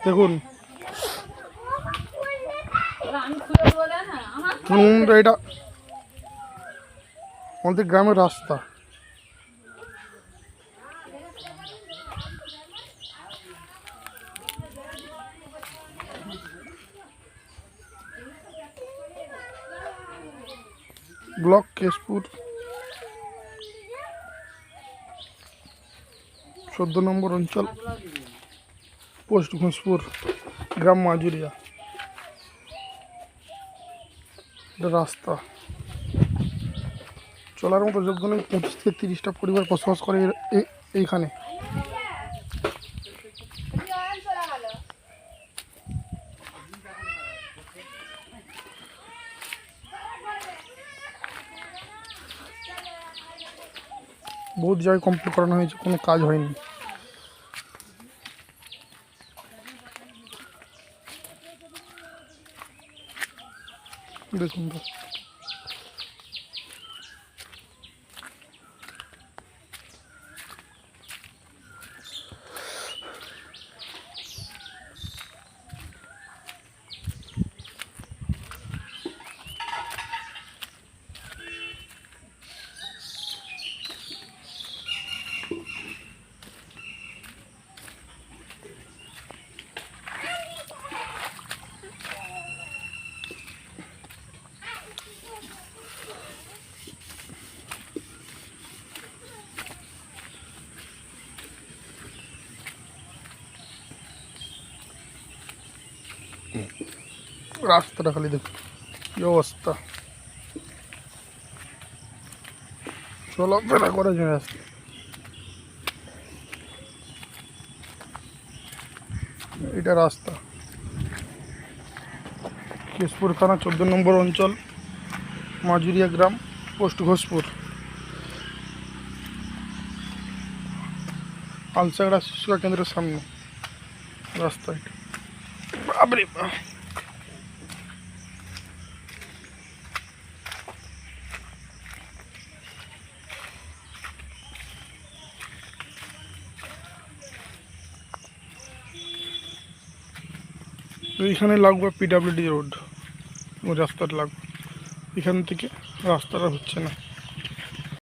দেখুন এটা আমাদের গ্রামের রাস্তা। ব্লক কেশপুর 14 নম্বর অঞ্চল, পোস্ট ঘোষপুর, গ্রাম মাজুরিয়া। এটা রাস্তা চলার মতো যোগ্য নেই। 25 থেকে 30টা পরিবার বসবাস করে এইখানে। বহুত জায়গায় কমপ্লিট করানো হয়েছে, কোনো কাজ হয়নি। দেখুন রাস্তাটা খালি দেখুন কি অবস্থা, চলাফেরা করার জন্য রাস্তা। এটা রাস্তা কেশপুর থানা 14 নম্বর অঞ্চল, মাজুরিয়া গ্রাম, পোস্ট ঘোষপুর, আলসাগড়া শিক্ষা কেন্দ্রের সামনে রাস্তা। এটা বাবরে বাপ। এইখানে লাগবে পিডাব্লিউডি রোড, রাস্তাটা লাগবে। এখান থেকে রাস্তাটা হচ্ছে না।